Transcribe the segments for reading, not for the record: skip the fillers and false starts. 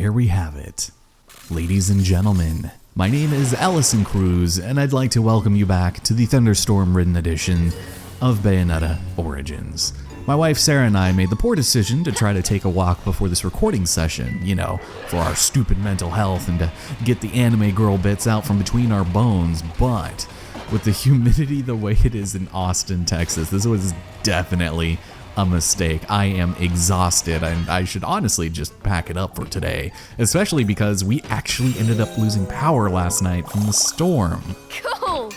there we have it. Ladies and gentlemen, my name is Ellison Cruz, and I'd like to welcome you back to the thunderstorm-ridden edition of Bayonetta Origins. My wife Sarah and I made the poor decision to try to take a walk before this recording session, you know, for our stupid mental health and to get the anime girl bits out from between our bones, but with the humidity the way it is in Austin, Texas, this was definitely a mistake. I am exhausted and I should honestly just pack it up for today, especially because we actually ended up losing power last night from the storm. Cool.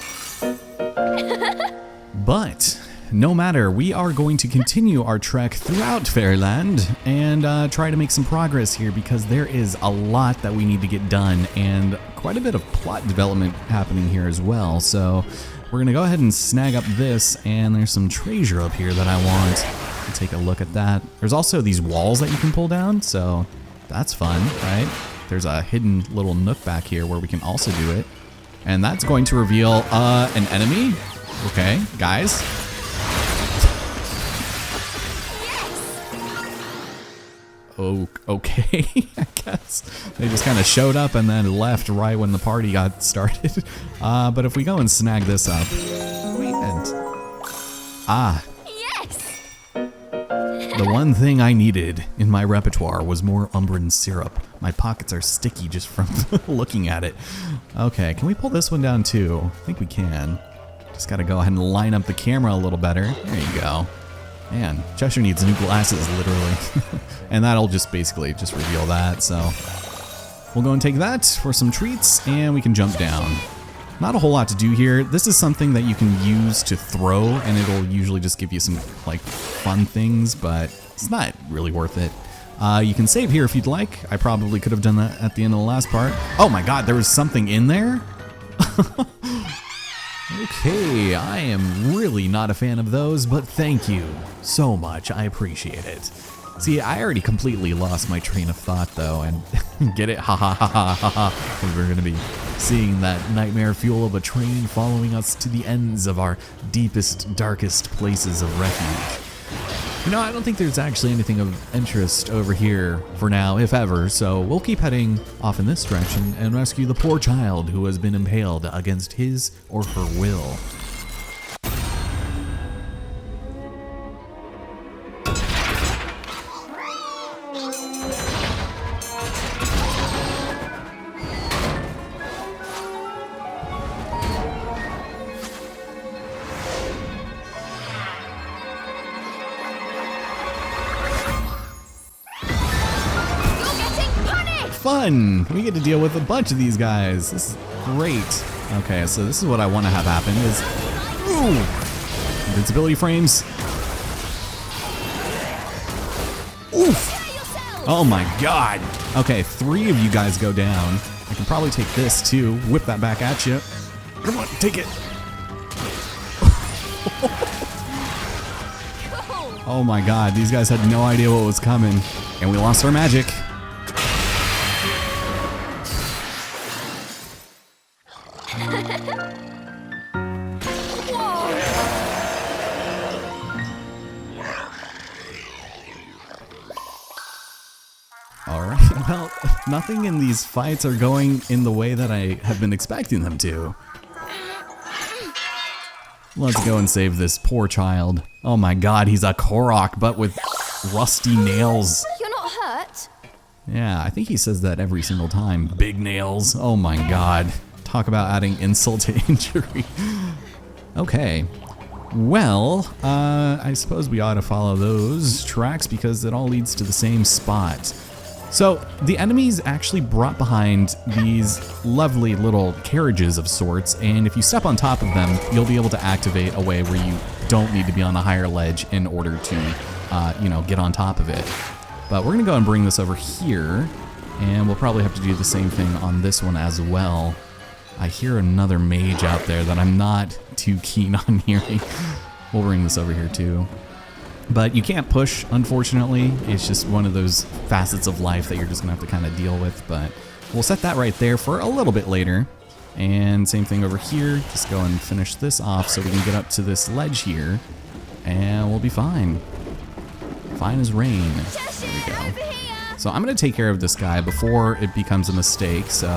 But no matter, we are going to continue our trek throughout Fairyland and try to make some progress here because there is a lot that we need to get done and quite a bit of plot development happening here as well. So we're gonna go ahead and snag up this, and there's some treasure up here that I want. Take a look at that. There's also these walls that you can pull down, so that's fun, right? There's a hidden little nook back here where we can also do it. And that's going to reveal an enemy. Okay, guys. Oh, okay, I guess. They just kind of showed up and then left right when the party got started. But if we go and snag this up. Yes. The one thing I needed in my repertoire was more Umbran syrup. My pockets are sticky just from looking at it. Okay, can we pull this one down too? I think we can. Just gotta go ahead and line up the camera a little better. There you go. Man, Cheshire needs new glasses, literally. And that'll just basically just reveal that, so. We'll go and take that for some treats, and we can jump down. Not a whole lot to do here. This is something that you can use to throw, and it'll usually just give you some, like, fun things, but it's not really worth it. You can save here if you'd like. I probably could have done that at the end of the last part. Oh my god, there was something in there? Okay, I am really not a fan of those, but thank you so much. I appreciate it. See, I already completely lost my train of thought, though, and get it? Ha ha ha ha ha ha. Because we're going to be seeing that nightmare fuel of a train following us to the ends of our deepest, darkest places of refuge. You know, I don't think there's actually anything of interest over here for now, if ever, so we'll keep heading off in this direction and rescue the poor child who has been impaled against his or her will. Fun! We get to deal with a bunch of these guys. This is great. Okay, so this is what I want to have happen is... Ooh! Invincibility frames. Oof! Oh my god! Okay, 3 of you guys go down. I can probably take this too. Whip that back at you. Come on, take it! Oh my god, these guys had no idea what was coming. And we lost our magic. Alright, well, nothing in these fights are going in the way that I have been expecting them to. Let's go and save this poor child. Oh my god, he's a Korok, but with rusty nails. You're not hurt? Yeah, I think he says that every single time. Big nails. Oh my god. Talk about adding insult to injury. Okay. Well, I suppose we ought to follow those tracks because it all leads to the same spot. So, the enemies actually brought behind these lovely little carriages of sorts, and if you step on top of them, you'll be able to activate a way where you don't need to be on a higher ledge in order to, you know, get on top of it. But we're gonna go and bring this over here, and we'll probably have to do the same thing on this one as well. I hear another mage out there that I'm not too keen on hearing. We'll bring this over here too. But you can't push, unfortunately. It's just one of those facets of life that you're just gonna have to kind of deal with, but we'll set that right there for a little bit later. And same thing over here, just go and finish this off so we can get up to this ledge here, and we'll be fine. Fine as rain. There we go. So I'm gonna take care of this guy before it becomes a mistake, so...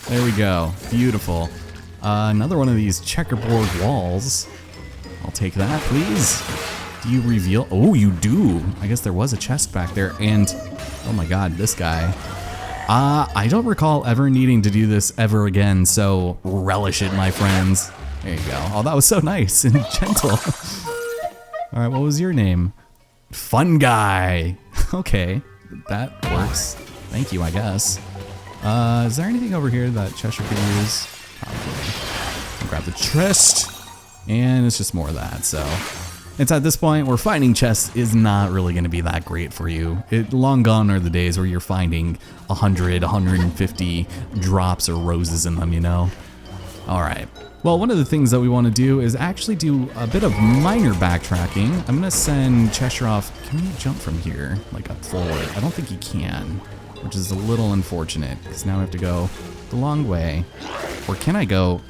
There we go, beautiful. Another one of these checkerboard walls. I'll take that, please. Do you reveal? Oh, you do. I guess there was a chest back there, and oh my god, this guy. I don't recall ever needing to do this ever again, so relish it, my friends. There you go. Oh, that was so nice and gentle. All right, what was your name? Fun guy. Okay, that works. Thank you, I guess. Is there anything over here that Cheshire could use? Probably. Grab the chest, and it's just more of that, so. It's at this point where finding chests is not really going to be that great for you. Long gone are the days where you're finding 100, 150 drops or roses in them, you know? Alright. Well, one of the things that we want to do is actually do a bit of minor backtracking. I'm going to send Cheshire off. Can you jump from here? Like up forward? I don't think he can, which is a little unfortunate, because now I have to go the long way. Or can I go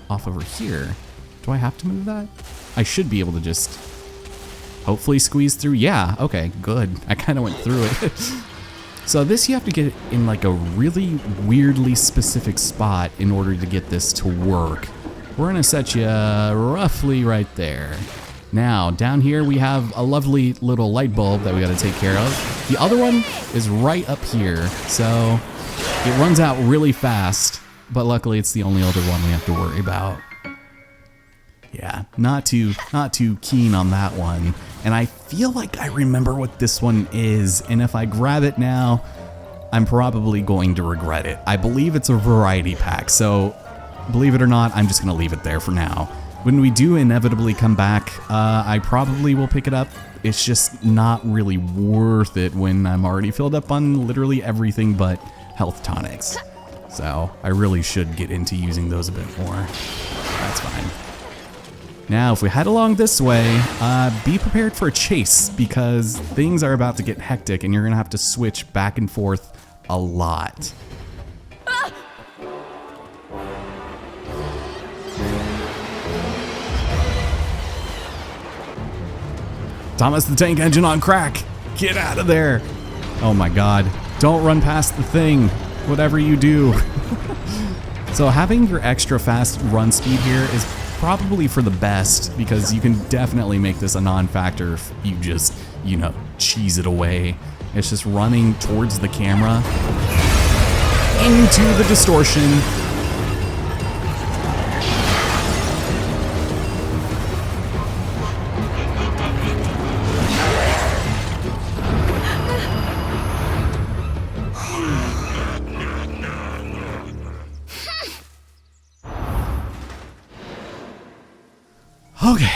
off over here? Do I have to move that? I should be able to just... hopefully squeeze through. Yeah, okay, good. I kind of went through it. So this you have to get in like a really weirdly specific spot in order to get this to work. We're gonna set you roughly right there. Now, down here we have a lovely little light bulb that we gotta take care of. The other one is right up here, so it runs out really fast, but luckily it's the only other one we have to worry about. Yeah, not too keen on that one. And I feel like I remember what this one is, and if I grab it now, I'm probably going to regret it. I believe it's a variety pack, so believe it or not, I'm just gonna leave it there for now. When we do inevitably come back, I probably will pick it up. It's just not really worth it when I'm already filled up on literally everything but health tonics. So I really should get into using those a bit more. That's fine. Now, if we head along this way, be prepared for a chase, because things are about to get hectic and you're gonna have to switch back and forth a lot. Thomas the Tank Engine on crack! Get out of there! Oh my god, don't run past the thing, whatever you do. So having your extra fast run speed here is probably for the best, because you can definitely make this a non-factor if you just, you know, cheese it away. It's just running towards the camera into the distortion. Okay,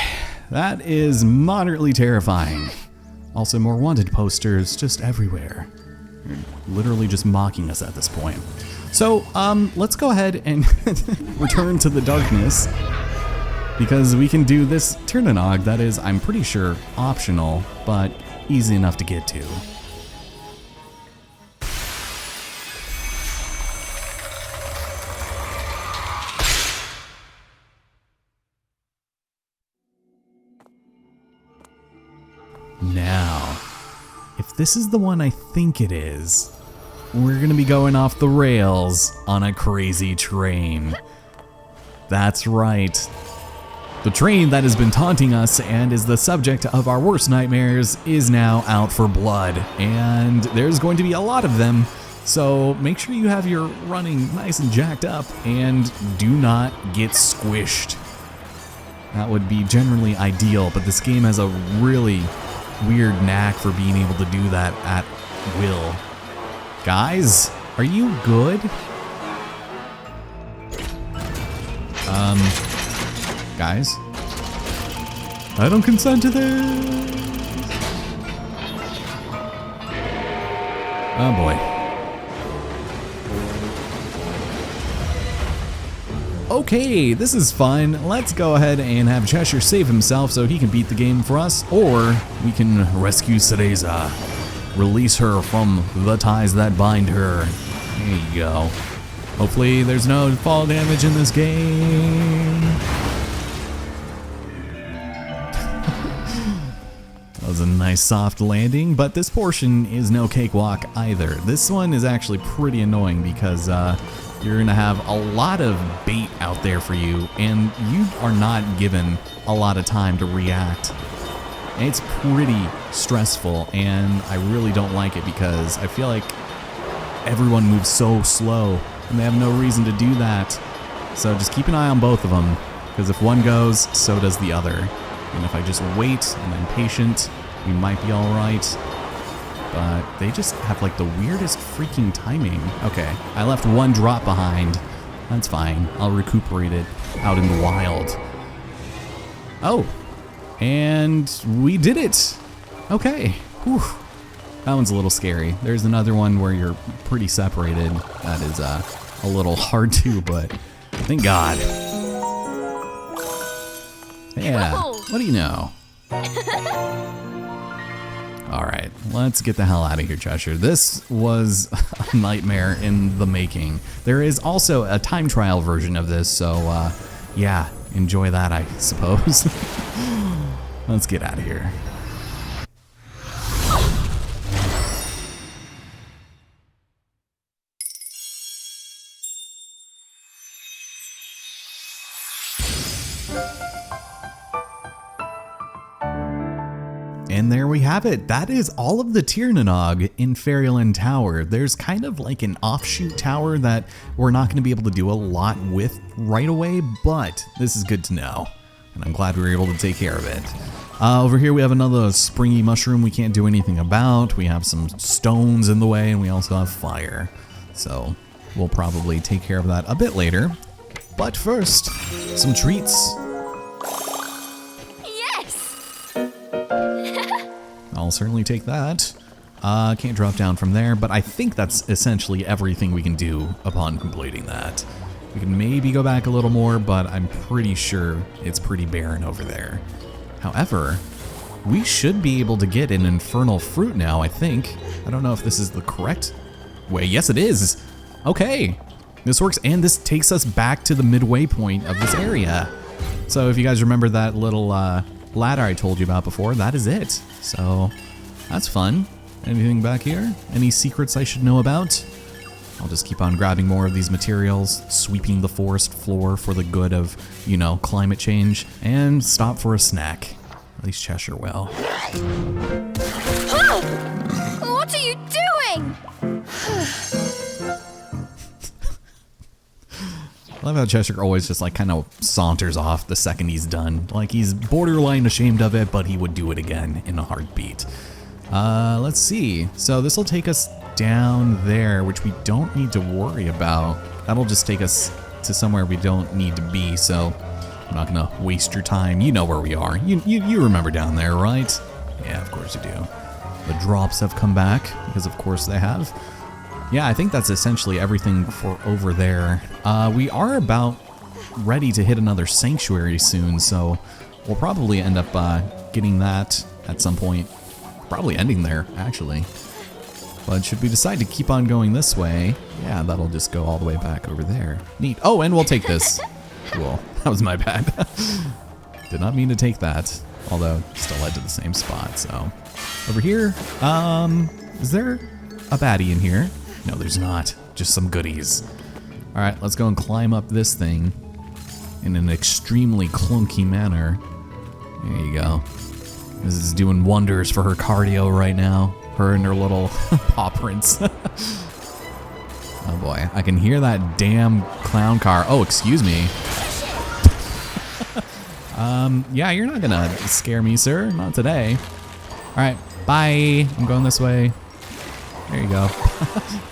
that is moderately terrifying. Also, more wanted posters just everywhere. You're literally just mocking us at this point. So, let's go ahead and return to the darkness, because we can do this Tirnanog that is, I'm pretty sure, optional, but easy enough to get to. Now, if this is the one I think it is, we're gonna be going off the rails on a crazy train. That's right. The train that has been taunting us and is the subject of our worst nightmares is now out for blood, and there's going to be a lot of them, so make sure you have your running nice and jacked up and do not get squished. That would be generally ideal, but this game has a really weird knack for being able to do that at will. Guys, are you good? Guys? I don't consent to this! Oh boy. Okay, this is fun. Let's go ahead and have Cheshire save himself so he can beat the game for us, or we can rescue Cereza. Release her from the ties that bind her. There you go. Hopefully there's no fall damage in this game. That was a nice soft landing, but this portion is no cakewalk either. This one is actually pretty annoying because you're gonna have a lot of bait out there for you, and you are not given a lot of time to react. It's pretty stressful, and I really don't like it because I feel like everyone moves so slow, and they have no reason to do that. So just keep an eye on both of them, because if one goes, so does the other. And if I just wait and I'm patient, we might be all right. But they just have like the weirdest freaking timing. Okay, I left one drop behind. That's fine. I'll recuperate it out in the wild. Oh, and we did it. Okay. Whew. That one's a little scary. There's another one where you're pretty separated. That is a little hard too, but thank God. Yeah, what do you know? All right, let's get the hell out of here, Cheshire. This was a nightmare in the making. There is also a time trial version of this, so yeah, enjoy that, I suppose. Let's get out of here. And there we have it. That is all of the Tirnanog in Fairyland Tower. There's kind of like an offshoot tower that we're not going to be able to do a lot with right away, but this is good to know. And I'm glad we were able to take care of it. Over here we have another springy mushroom we can't do anything about. We have some stones in the way, and we also have fire. So we'll probably take care of that a bit later. But first, some treats. I'll certainly take that. Can't drop down from there, but I think that's essentially everything we can do upon completing that. We can maybe go back a little more, but I'm pretty sure it's pretty barren over there. However, we should be able to get an infernal fruit now, I think. I don't know if this is the correct way. Yes, it is. Okay, this works, and this takes us back to the midway point of this area. So if you guys remember that little ladder I told you about before, that is it. So that's fun. Anything back here? Any secrets I should know about? I'll just keep on grabbing more of these materials, sweeping the forest floor for the good of, you know, climate change, and stop for a snack. At least Cheshire will. What are you doing? I love how Cheshire always just like kind of saunters off the second he's done. Like he's borderline ashamed of it, but he would do it again in a heartbeat. Let's see. So this will take us down there, which we don't need to worry about. That'll just take us to somewhere we don't need to be, so I'm not gonna waste your time. You know where we are. You remember down there, right? Yeah, of course you do. The drops have come back, because of course they have. Yeah, I think that's essentially everything for over there. We are about ready to hit another sanctuary soon, so we'll probably end up getting that at some point. Probably ending there, actually. But should we decide to keep on going this way, yeah, that'll just go all the way back over there. Neat. Oh, and we'll take this. Cool. That was my bad. Did not mean to take that, although still led to the same spot, so. Over here, is there a baddie in here? No, there's not. Just some goodies. All right, let's go and climb up this thing in an extremely clunky manner. There you go. This is doing wonders for her cardio right now. Her and her little paw prints. Oh boy, I can hear that damn clown car. Oh, excuse me. Yeah, you're not gonna scare me, sir. Not today. All right, bye. I'm going this way. There you go.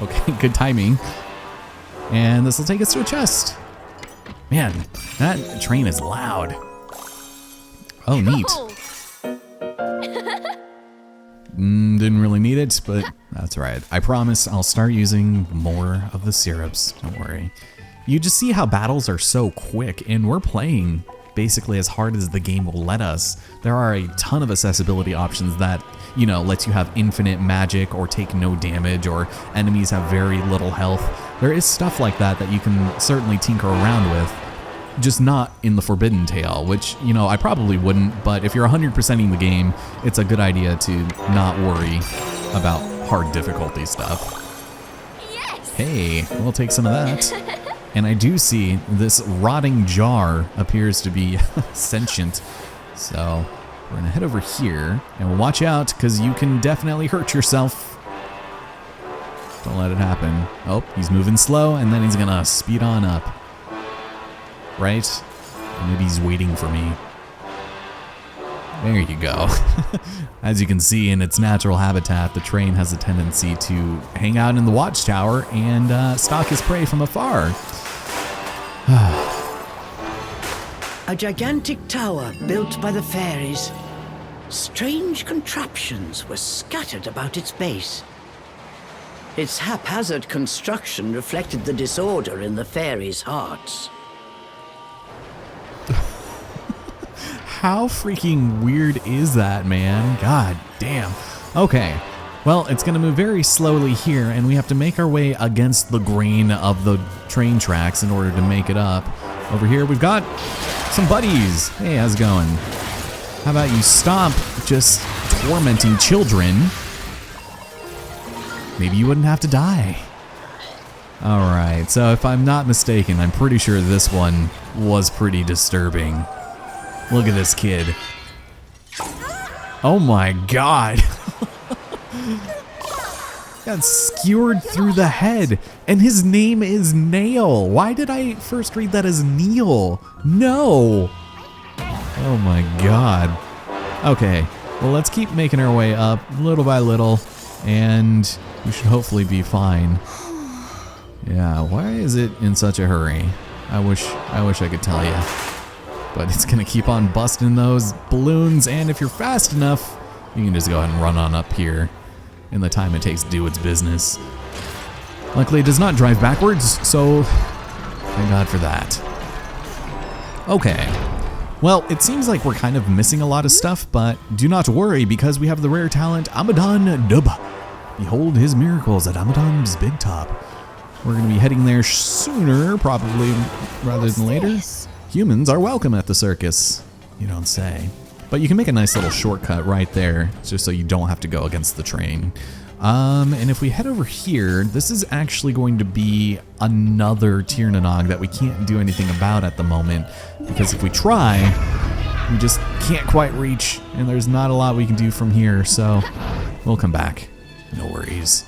Okay, good timing. And this will take us to a chest. Man, that train is loud. Oh, neat. Didn't really need it, but that's right. I promise I'll start using more of the syrups. Don't worry. You just see how battles are so quick, and we're playing basically as hard as the game will let us. There are a ton of accessibility options that, you know, lets you have infinite magic or take no damage, or enemies have very little health. There is stuff like that that you can certainly tinker around with. just not in the Forbidden Tale, which, you know, I probably wouldn't, but if you're 100%ing the game, it's a good idea to not worry about hard difficulty stuff. Yes! Hey, we'll take some of that. And I do see this rotting jar appears to be sentient. So we're gonna head over here and watch out, because you can definitely hurt yourself. Don't let it happen. Oh, he's moving slow, and then he's gonna speed on up. Right? Or maybe he's waiting for me. There you go. As you can see, in its natural habitat, the train has a tendency to hang out in the watchtower and stalk his prey from afar. A gigantic tower built by the fairies. Strange contraptions were scattered about its base. Its haphazard construction reflected the disorder in the fairies' hearts. How freaking weird is that, man? God damn. Okay. Well, it's going to move very slowly here, and we have to make our way against the grain of the train tracks in order to make it up. Over here, we've got some buddies. Hey, how's it going? How about you stop just tormenting children? Maybe you wouldn't have to die. Alright, so if I'm not mistaken, I'm pretty sure this one was pretty disturbing. Look at this kid. Oh my god. Got skewered through the head. And his name is Nail. Why did I first read that as Neil? No. Oh my god. Okay, well, let's keep making our way up little by little, and we should hopefully be fine. Yeah, why is it in such a hurry? I wish I could tell you. But it's gonna keep on busting those balloons, and if you're fast enough, you can just go ahead and run on up here in the time it takes to do its business. Luckily, it does not drive backwards, so thank God for that. Okay. Well, it seems like we're kind of missing a lot of stuff, but do not worry, because we have the rare talent Amadon Dub. Behold his miracles at Amadon's Big Top. We're going to be heading there sooner, probably, rather than later. Humans are welcome at the circus. You don't say. But you can make a nice little shortcut right there, just so you don't have to go against the train. And if we head over here, this is actually going to be another Tirnanog that we can't do anything about at the moment, because if we try, we just can't quite reach, and there's not a lot we can do from here, so we'll come back. No worries.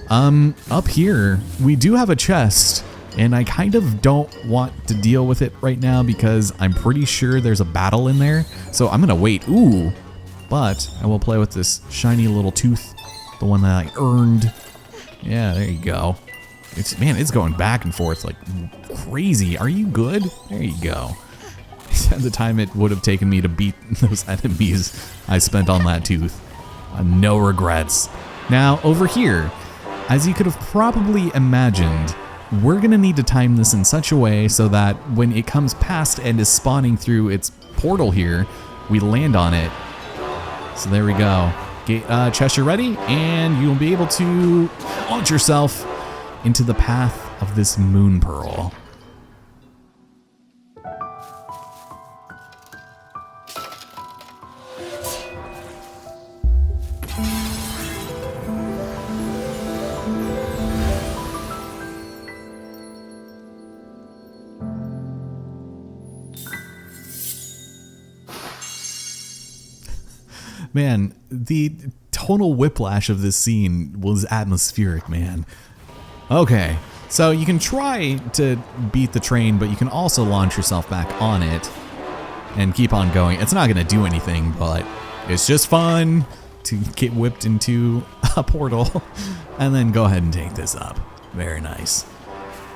Up here, we do have a chest, and I kind of don't want to deal with it right now because I'm pretty sure there's a battle in there, so I'm gonna wait. Ooh, but I will play with this shiny little tooth. The one that I earned. Yeah, there you go. It's going back and forth like crazy. Are you good? There you go. At the time it would have taken me to beat those enemies I spent on that tooth. No regrets. Now, over here, as you could have probably imagined, we're gonna need to time this in such a way so that when it comes past and is spawning through its portal here, we land on it. So there we go. Get Cheshire ready, and you'll be able to launch yourself into the path of this moon pearl. Man, the tonal whiplash of this scene was atmospheric, man. Okay, so you can try to beat the train, but you can also launch yourself back on it and keep on going. It's not going to do anything, but it's just fun to get whipped into a portal and then go ahead and take this up. Very nice.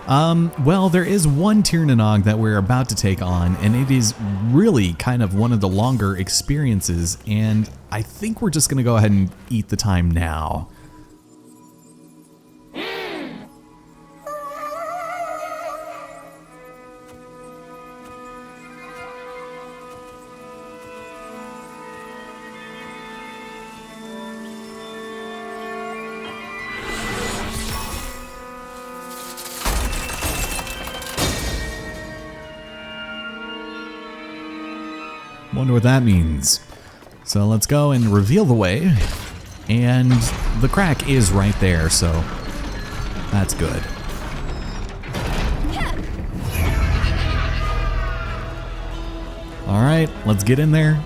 Well, there is one Tirnanog that we're about to take on, and it is really kind of one of the longer experiences, and I think we're just going to go ahead and eat the time now. Wonder what that means. So let's go and reveal the way. And the crack is right there, so that's good. All right, let's get in there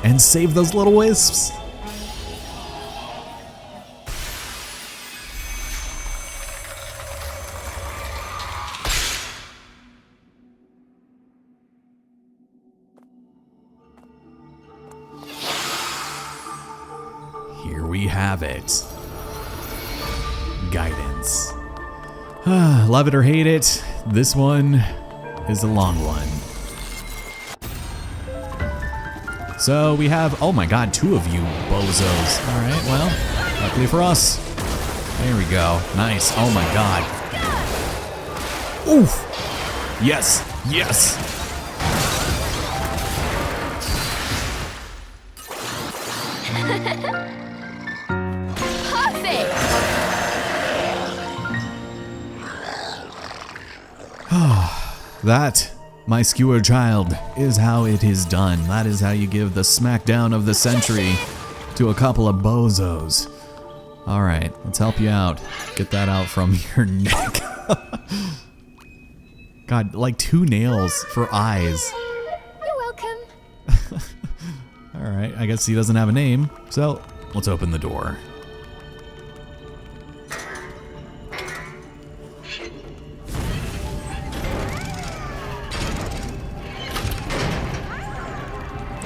and save those little wisps. Here we have it. Guidance. Love it or hate it, this one is a long one. So we have, oh my god, 2 of you bozos. All right, well, luckily for us. There we go. Nice. Oh my god. Oof. Yes. Yes. Perfect! That, my skewer child, is how it is done. That is how you give the smackdown of the century to a couple of bozos. All right, let's help you out. Get that out from your neck. God, like 2 nails for eyes. You're welcome. All right, I guess he doesn't have a name, so let's open the door.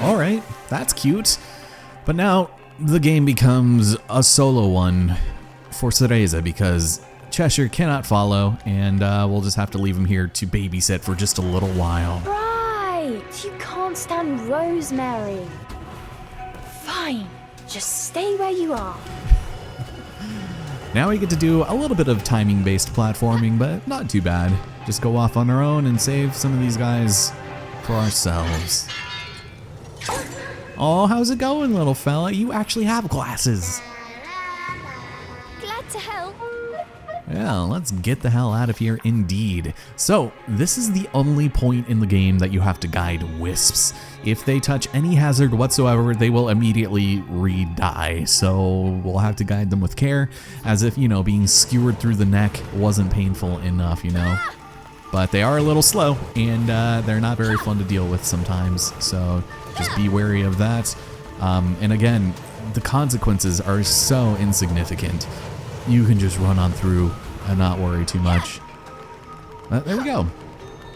All right, that's cute. But now the game becomes a solo one for Cereza because Cheshire cannot follow, and we'll just have to leave him here to babysit for just a little while. Right, you can't stand Rosemary. Fine, just stay where you are. Now we get to do a little bit of timing-based platforming, but not too bad. Just go off on our own and save some of these guys for ourselves. Oh, how's it going, little fella? You actually have glasses. Glad to help. Well, let's get the hell out of here indeed. So, this is the only point in the game that you have to guide wisps. If they touch any hazard whatsoever, they will immediately re-die. So, we'll have to guide them with care, as if, you know, being skewered through the neck wasn't painful enough, you know. But they are a little slow, and they're not very fun to deal with sometimes, so just be wary of that. And again, the consequences are so insignificant. You can just run on through and not worry too much. There we go.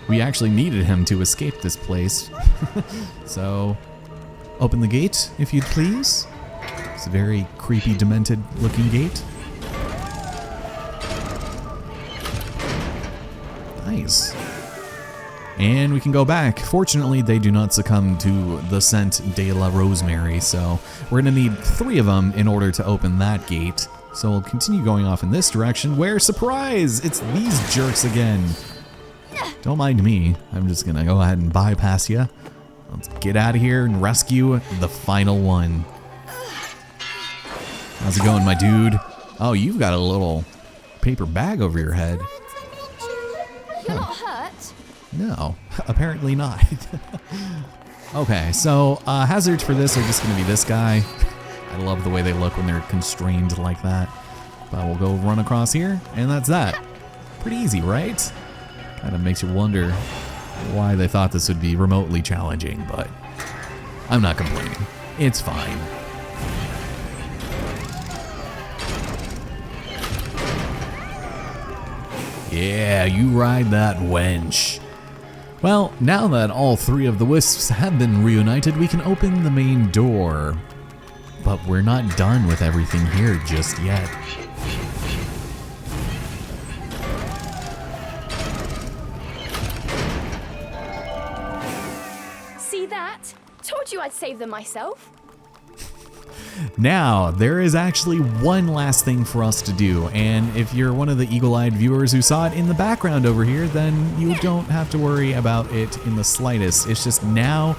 We actually needed him to escape this place. So, open the gate, if you'd please. It's a very creepy, demented looking gate. Nice. And we can go back. Fortunately, they do not succumb to the scent de la Rosemary, so we're gonna need 3 of them in order to open that gate. So we'll continue going off in this direction where, surprise, it's these jerks again. Don't mind me. I'm just gonna go ahead and bypass you. Let's get out of here and rescue the final one. How's it going, my dude? Oh, you've got a little paper bag over your head. You're not hurt? No, apparently not. Okay, so hazards for this are just gonna be this guy. I love the way they look when they're constrained like that. But we'll go run across here, and that's that. Pretty easy, right? Kind of makes you wonder why they thought this would be remotely challenging, but I'm not complaining. It's fine. Yeah, you ride that wench. Well, now that all 3 of the wisps have been reunited, we can open the main door. But we're not done with everything here just yet. See that? Told you I'd save them myself. Now, there is actually one last thing for us to do, and if you're one of the eagle-eyed viewers who saw it in the background over here, then you don't have to worry about it in the slightest. It's just now,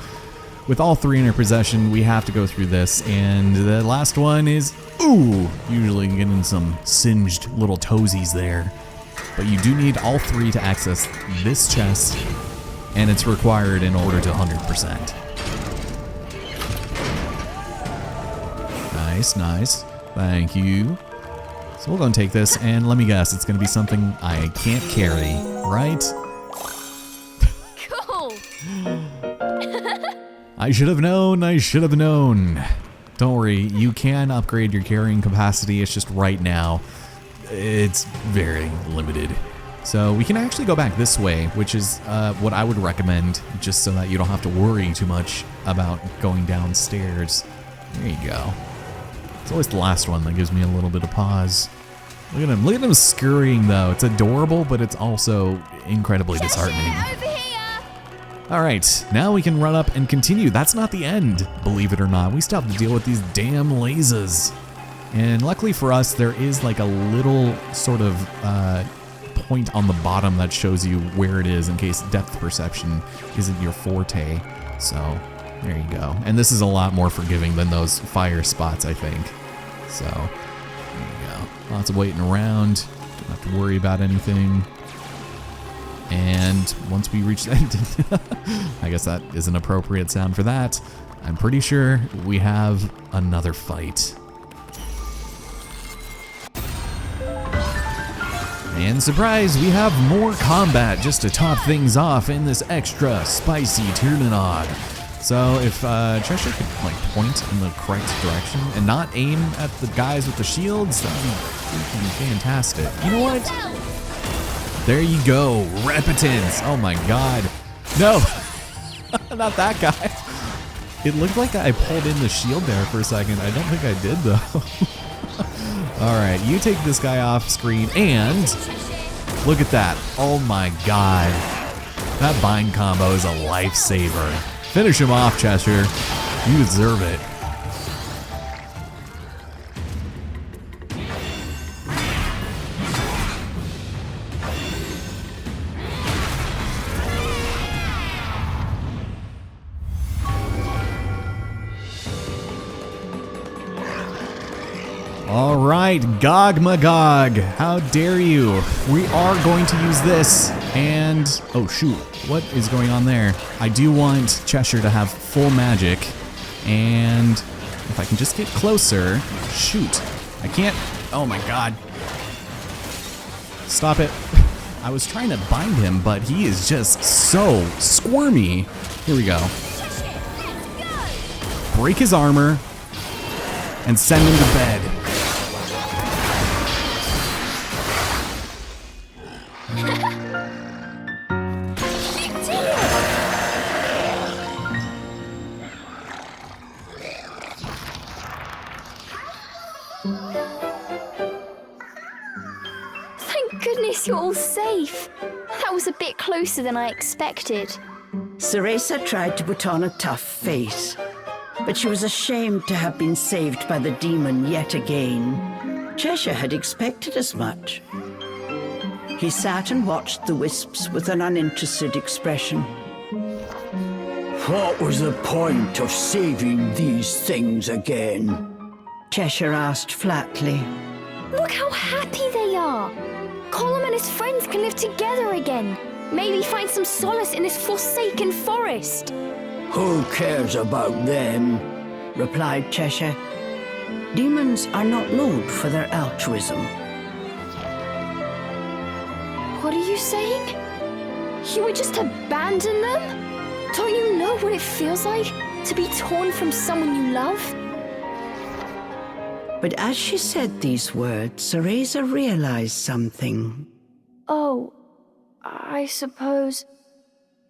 with all 3 in our possession, we have to go through this, and the last one is, ooh, usually getting some singed little toesies there. But you do need all 3 to access this chest, and it's required in order to 100%. Nice, nice. Thank you. So we'll go and take this, and let me guess, it's gonna be something I can't carry, right? Cool. I should have known, I should have known. Don't worry, you can upgrade your carrying capacity, it's just right now, it's very limited. So we can actually go back this way, which is what I would recommend, just so that you don't have to worry too much about going downstairs. There you go. It's always the last one that gives me a little bit of pause. Look at him scurrying though. It's adorable, but it's also incredibly disheartening. All right, now we can run up and continue. That's not the end, believe it or not. We still have to deal with these damn lasers. And luckily for us, there is like a little sort of point on the bottom that shows you where it is in case depth perception isn't your forte. So there you go. And this is a lot more forgiving than those fire spots, I think. So there you go. Lots of waiting around. Don't have to worry about anything. And once we reach that, I guess that is an appropriate sound for that. I'm pretty sure we have another fight. And surprise, we have more combat just to top things off in this extra spicy Tiernanog. So if Cheshire could like point in the correct direction and not aim at the guys with the shields, that'd be freaking fantastic. You know what? There you go, repetence. Oh my god. No, not that guy. It looked like I pulled in the shield there for a second. I don't think I did though. All right, you take this guy off screen and look at that. Oh my god. That bind combo is a lifesaver. Finish him off, Cheshire. You deserve it. All right, Gog Magog, how dare you? We are going to use this, and oh shoot, what is going on there? I do want Cheshire to have full magic, and if I can just get closer, shoot, I can't, oh my god. Stop it. I was trying to bind him, but he is just so squirmy. Here we go. Break his armor, and send him to bed. Thank goodness you're all safe. That was a bit closer than I expected. Cereza tried to put on a tough face, but she was ashamed to have been saved by the demon yet again. Cheshire had expected as much. He sat and watched the wisps with an uninterested expression. What was the point of saving these things again? Cheshire asked flatly. Look how happy they are. Colum and his friends can live together again. Maybe find some solace in this forsaken forest. Who cares about them? Replied Cheshire. Demons are not known for their altruism. What are you saying? You would just abandon them? Don't you know what it feels like to be torn from someone you love? But as she said these words, Cereza realized something. Oh, I suppose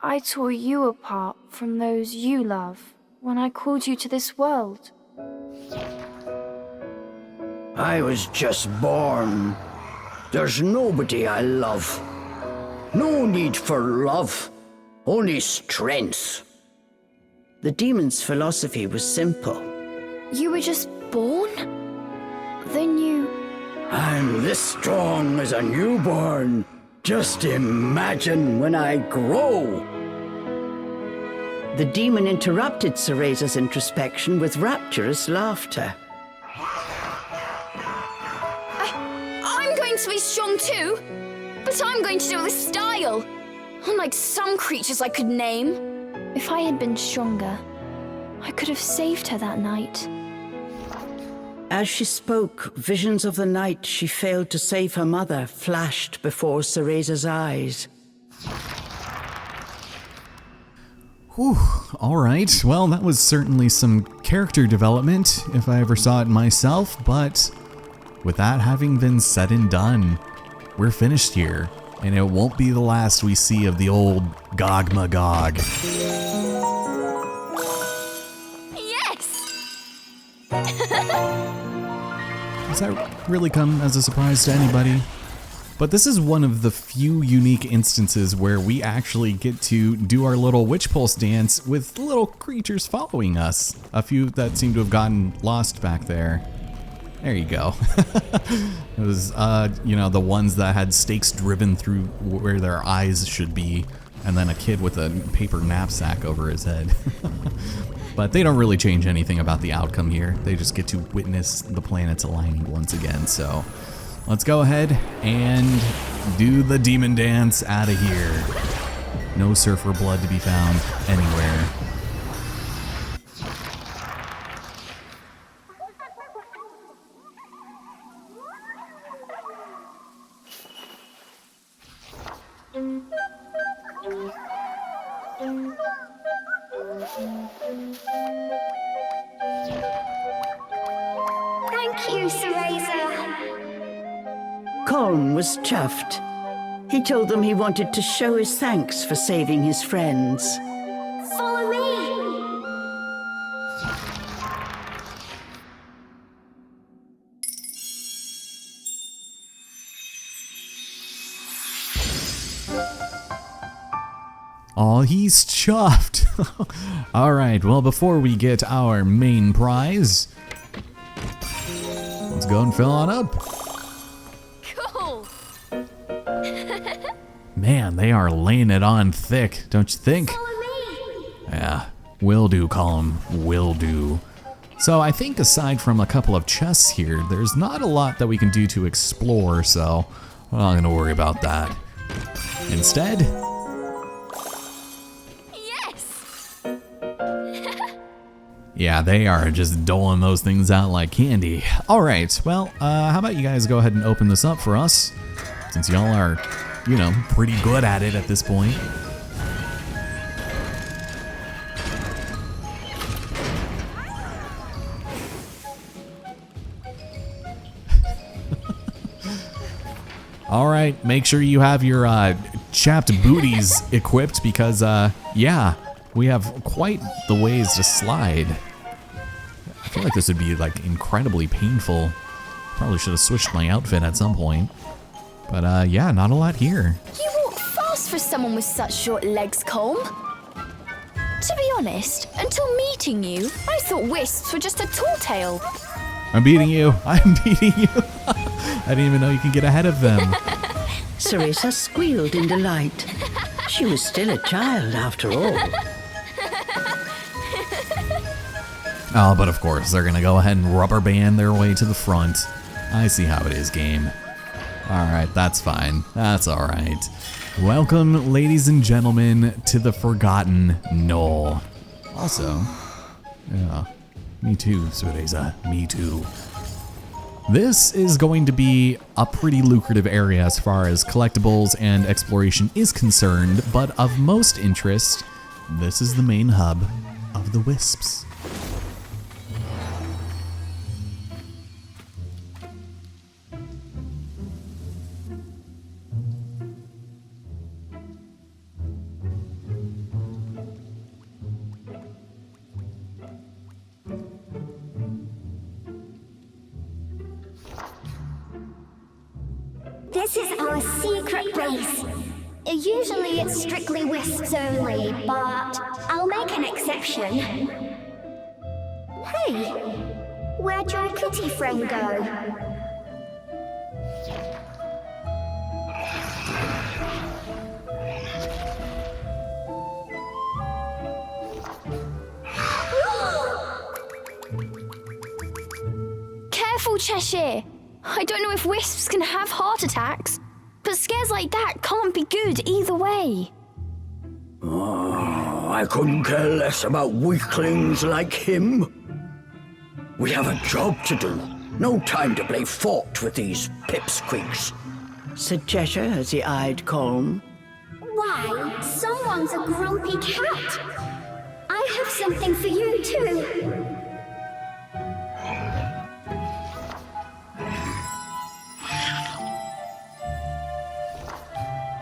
I tore you apart from those you love when I called you to this world. I was just born. There's nobody I love. No need for love, only strength. The demon's philosophy was simple. You were just born? Then you... I'm this strong as a newborn. Just imagine when I grow. The demon interrupted Cereza's introspection with rapturous laughter. I'm going to be strong too, but I'm going to do it with style. Unlike some creatures I could name. If I had been stronger, I could have saved her that night. As she spoke, visions of the night she failed to save her mother flashed before Cereza's eyes. Whew, alright, well that was certainly some character development, if I ever saw it myself, but with that having been said and done, we're finished here, and it won't be the last we see of the old Gog Magog. Yes! Does that really come as a surprise to anybody? But this is one of the few unique instances where we actually get to do our little witch pulse dance with little creatures following us. A few that seem to have gotten lost back there. There you go. It was, the ones that had stakes driven through where their eyes should be, and then a kid with a paper knapsack over his head. But they don't really change anything about the outcome here. They just get to witness the planets aligning once again, so let's go ahead and do the demon dance out of here. No surfer blood to be found anywhere. Thank you, Cereza. Colm was chuffed. He told them he wanted to show his thanks for saving his friends. Follow me. Aw, he's chuffed. Alright, well before we get our main prize, let's go and fill on up. Cool! Man, they are laying it on thick, don't you think? Follow me. Yeah, will do, Colm, will do. So I think aside from a couple of chests here, there's not a lot that we can do to explore, so I'm not gonna worry about that. Instead, Yes! yeah, they are just doling those things out like candy. All right, well, how about you guys go ahead and open this up for us, since y'all are, pretty good at it at this point. All right, make sure you have your chapped booties equipped because, yeah, we have quite the ways to slide. I feel like this would be like incredibly painful. Probably should have switched my outfit at some point. But yeah, not a lot here. You walk fast for someone with such short legs, Colm. To be honest, until meeting you, I thought wisps were just a tall tale. I'm beating you. I'm beating you. I didn't even know you can get ahead of them. Cereza squealed in delight. She was still a child after all. Oh, but of course, they're gonna go ahead and rubber band their way to the front. I see how it is, game. Alright, that's fine. That's alright. Welcome, ladies and gentlemen, to the Forgotten Knoll. Also, yeah, me too, Cereza, me too. This is going to be a pretty lucrative area as far as collectibles and exploration is concerned, but of most interest, this is the main hub of the Wisps. This is our secret base. Usually it's strictly wisps only, but I'll make an exception. Hey, where'd your kitty friend go? Careful, Cheshire! I don't know if wisps can have heart attacks, but scares like that can't be good either way. Oh, I couldn't care less about weaklings like him. We have a job to do. No time to play fort with these pipsqueaks, said Cheshire as he eyed Colm. Why, someone's a grumpy cat. I have something for you too.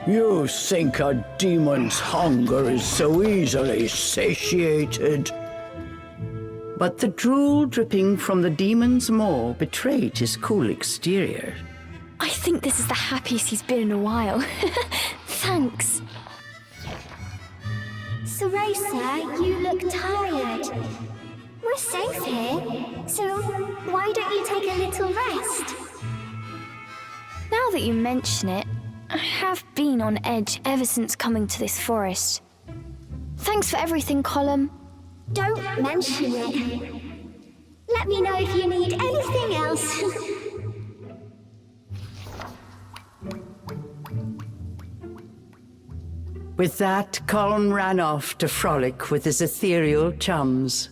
You think a demon's hunger is so easily satiated? But the drool dripping from the demon's maw betrayed his cool exterior. I think this is the happiest he's been in a while. Thanks. Cereza, you look tired. We're safe here, so why don't you take a little rest? Now that you mention it, I have been on edge ever since coming to this forest. Thanks for everything, Colm. Don't mention it. Let me know if you need anything else. With that, Colm ran off to frolic with his ethereal chums.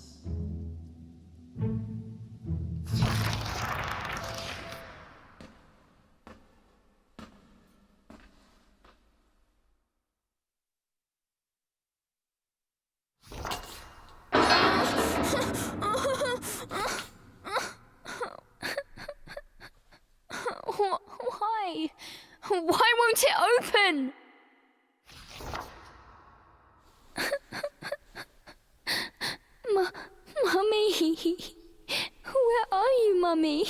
Why? Why won't it open? Mummy, where are you, Mummy?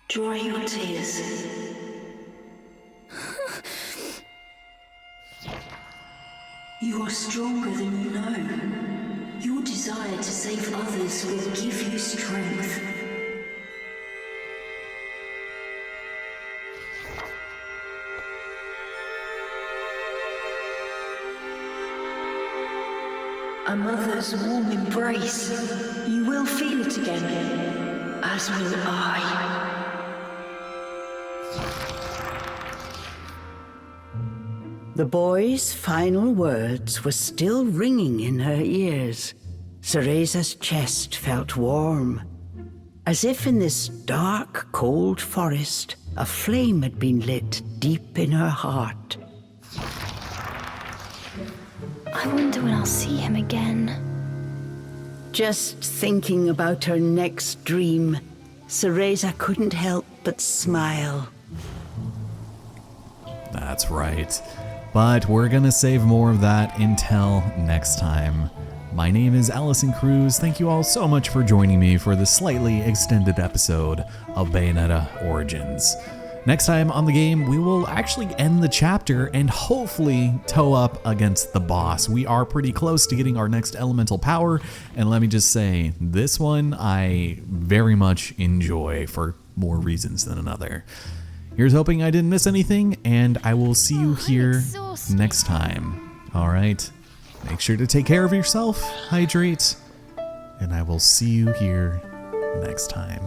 Dry your tears. You are stronger than you know. Your desire to save others will give you strength. A mother's warm embrace. You will feel it again, as will I. The boy's final words were still ringing in her ears. Cereza's chest felt warm, as if in this dark, cold forest, a flame had been lit deep in her heart. I wonder when I'll see him again. Just thinking about her next dream, Cereza couldn't help but smile. That's right. But we're gonna save more of that until next time. My name is Allison Cruz. Thank you all so much for joining me for this slightly extended episode of Bayonetta Origins. Next time on the game, we will actually end the chapter and hopefully toe up against the boss. We are pretty close to getting our next elemental power, and let me just say, this one I very much enjoy for more reasons than another. Here's hoping I didn't miss anything, and I will see you here next time. All right, make sure to take care of yourself, hydrate, and I will see you here next time.